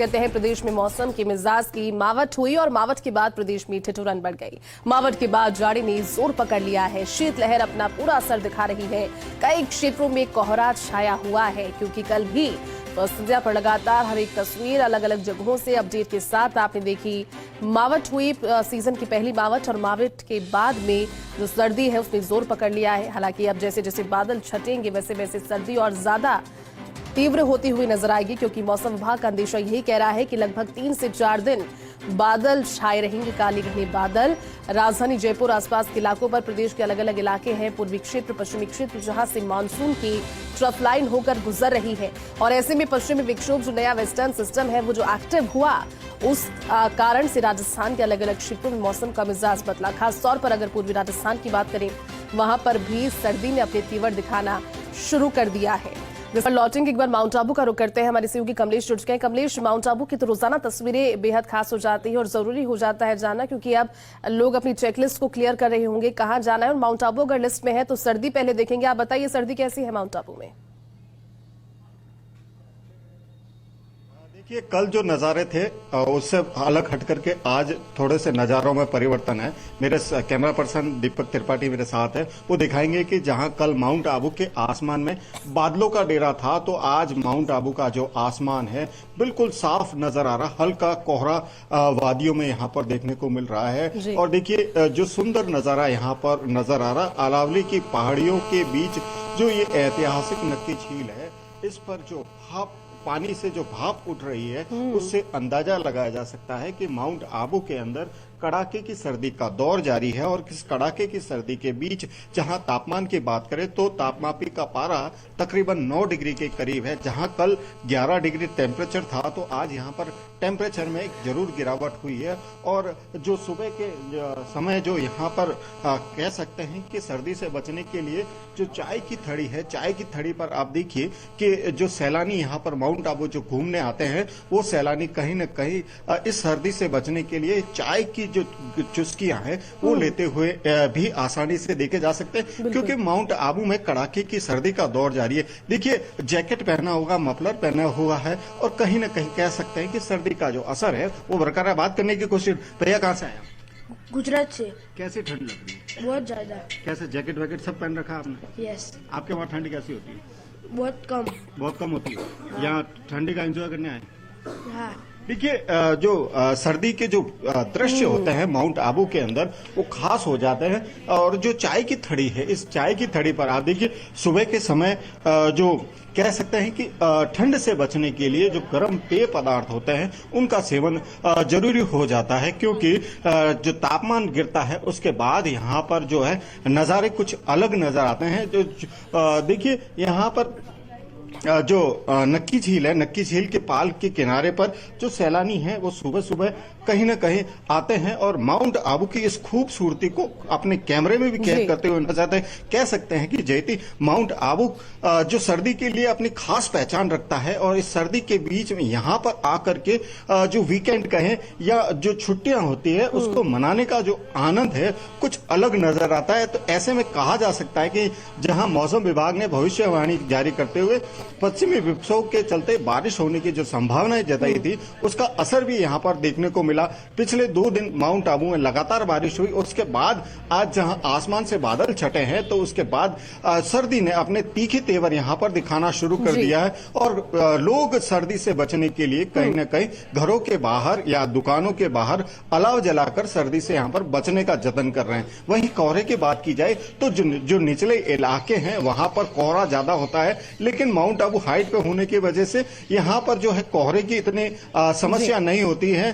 करते हैं प्रदेश में मौसम के मिजाज की। मावठ हुई और मावठ के बाद प्रदेश में ठिठुरन बढ़ गई। मावठ के बाद जाड़ी ने जोर पकड़ लिया है। शीतलहर अपना पूरा असर दिखा रही है। कई क्षेत्रों में कोहरा छाया हुआ है, क्योंकि कल भी संध्या पर लगातार हर एक तस्वीर अलग अलग जगहों से अपडेट के साथ आपने देखी। मावठ हुई सीजन की पहली मावठ, और मावठ के बाद में जो सर्दी है उसने जोर पकड़ लिया है। हालांकि अब जैसे जैसे बादल छटेंगे वैसे वैसे सर्दी और ज्यादा तीव्र होती हुई नजर आएगी, क्योंकि मौसम विभाग का अंदेशा यही कह रहा है कि लगभग 3 से 4 दिन बादल छाए रहेंगे, काले घने बादल। राजधानी जयपुर आसपास के इलाकों पर प्रदेश के अलग अलग इलाके हैं, पूर्वी क्षेत्र, पश्चिमी क्षेत्र, जहां से मानसून की ट्रफ लाइन होकर गुजर रही है। और ऐसे में पश्चिमी विक्षोभ, जो नया वेस्टर्न सिस्टम है, वो जो एक्टिव हुआ, उस कारण से राजस्थान के अलग अलग क्षेत्रों में मौसम का मिजाज बदला। खासतौर पर अगर पूर्वी राजस्थान की बात करें, वहां पर भी सर्दी ने अपने तीवर दिखाना शुरू कर दिया है। लौटेंगे, एक बार माउंट आबू का रुख करते हैं। हमारे सहयोगी कमलेश जुड़ चुके हैं। कमलेश, माउंट आबू की तो रोजाना तस्वीरें बेहद खास हो जाती है और जरूरी हो जाता है जानना, क्योंकि अब लोग अपनी चेकलिस्ट को क्लियर कर रहे होंगे कहां जाना है। और माउंट आबू अगर लिस्ट में है तो सर्दी पहले देखेंगे। आप बताइए, सर्दी कैसी है माउंट आबू में? देखिए, कल जो नज़ारे थे उससे अलग हट करके आज थोड़े से नज़ारों में परिवर्तन है। मेरे कैमरा पर्सन दीपक त्रिपाठी मेरे साथ है, वो दिखाएंगे कि जहां कल माउंट आबू के आसमान में बादलों का डेरा था, तो आज माउंट आबू का जो आसमान है बिल्कुल साफ नजर आ रहा। हल्का कोहरा वादियों में यहाँ पर देखने को मिल रहा है। और देखिए, जो सुंदर नजारा यहाँ पर नजर आ रहा, अरावली की पहाड़ियों के बीच जो ये ऐतिहासिक नक्की झील है, इस पर जो पानी से जो भाप उठ रही है, उससे अंदाजा लगाया जा सकता है कि माउंट आबू के अंदर कड़ाके की सर्दी का दौर जारी है। और इस कड़ाके की सर्दी के बीच जहां तापमान की बात करें तो तापमापी का पारा तकरीबन 9 डिग्री के करीब है। जहां कल 11 डिग्री टेम्परेचर था, तो आज यहां पर टेम्परेचर में एक जरूर गिरावट हुई है। और जो सुबह के समय जो यहां पर कह सकते हैं कि सर्दी से बचने के लिए जो चाय की थड़ी है, चाय की थड़ी पर आप देखिए कि जो सैलानी यहां पर माउंट आबू जो घूमने आते हैं, वो सैलानी कहीं न कहीं इस सर्दी से बचने के लिए चाय की जो चुस्कियां हैं वो लेते हुए भी आसानी से देखे जा सकते हैं, क्योंकि माउंट आबू में कड़ाके की सर्दी का दौर जारी है। देखिए, जैकेट पहना होगा, मफलर पहना हुआ है, और कहीं ना कहीं कह सकते हैं कि सर्दी का जो असर है वो बरकरार। बात करने की कोशिश, भैया कहाँ से आए? गुजरात से। कैसे ठंड लग रही है? बहुत ज्यादा। कैसे जैकेट वैकेट सब पहन रखा आपने? यस। आपके वहाँ ठंड कैसी होती है? बहुत कम। बहुत कम होती है। हाँ। यहाँ ठंडी का एंजॉय करने आए? हाँ। देखिए, जो सर्दी के जो दृश्य होते हैं माउंट आबू के अंदर, वो खास हो जाते हैं। और जो चाय की थड़ी है, इस चाय की थड़ी पर आप देखिए, सुबह के समय जो कह सकते हैं कि ठंड से बचने के लिए जो गर्म पेय पदार्थ होते हैं उनका सेवन जरूरी हो जाता है, क्योंकि जो तापमान गिरता है उसके बाद यहाँ पर जो है नज़ारे कुछ अलग नजर आते हैं। जो देखिए, यहाँ पर जो नक्की झील है, नक्की झील के पाल के किनारे पर जो सैलानी हैं वो सुबह सुबह कहीं ना कहीं आते हैं और माउंट आबू की इस खूबसूरती को अपने कैमरे में भी कैद करते हुए नजर आते हैं। कह सकते हैं कि जयती, माउंट आबू जो सर्दी के लिए अपनी खास पहचान रखता है, और इस सर्दी के बीच में यहाँ पर आकर के जो वीकेंड कहें या जो छुट्टियां होती है उसको मनाने का जो आनंद है कुछ अलग नजर आता है। तो ऐसे में कहा जा सकता है कि जहां मौसम विभाग ने भविष्यवाणी जारी करते हुए पश्चिमी विक्षोभ के चलते बारिश होने की जो संभावनाएं जताई थी, उसका असर भी यहाँ पर देखने को मिला। पिछले 2 दिन माउंट आबू में लगातार बारिश हुई, उसके बाद आज जहां आसमान से बादल छटे हैं, तो उसके बाद सर्दी ने अपने तीखे तेवर यहाँ पर दिखाना शुरू कर दिया है। और लोग सर्दी से बचने के लिए कहीं न कहीं घरों के बाहर या दुकानों के बाहर अलाव जलाकर सर्दी से यहाँ पर बचने का जतन कर रहे हैं। वहीं कोहरे की बात की जाए तो जो निचले इलाके हैं वहां पर कोहरा ज्यादा होता है, लेकिन माउंट आबू हाइट पे होने की वजह से यहाँ पर जो है कोहरे की इतनी समस्या नहीं होती है,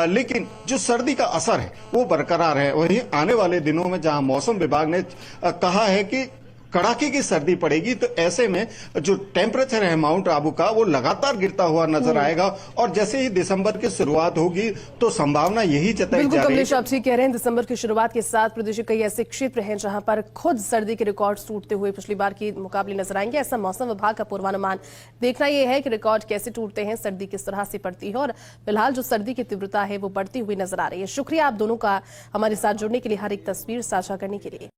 लेकिन जो सर्दी का असर है वो बरकरार है। वहीं आने वाले दिनों में जहां मौसम विभाग ने कहा है कि कड़ाके की सर्दी पड़ेगी, तो ऐसे में जो टेम्परेचर है माउंट आबू का वो लगातार गिरता हुआ नजर आएगा। और जैसे ही दिसंबर की शुरुआत होगी तो संभावना यही जताई जा रही है। कमलेश, आप ठीक कह रहे हैं, दिसंबर की शुरुआत के साथ प्रदेश के कई ऐसे क्षेत्र हैं जहां पर खुद सर्दी के रिकॉर्ड टूटते हुए पिछली बार के मुकाबले नजर आएंगे। ऐसा मौसम विभाग का पूर्वानुमान। देखना यह है कि रिकॉर्ड कैसे टूटते हैं, सर्दी किस तरह से पड़ती है, और फिलहाल जो सर्दी की तीव्रता है वो बढ़ती हुई नजर आ रही है। शुक्रिया आप दोनों का हमारे साथ जुड़ने के लिए, हर एक तस्वीर साझा करने के लिए।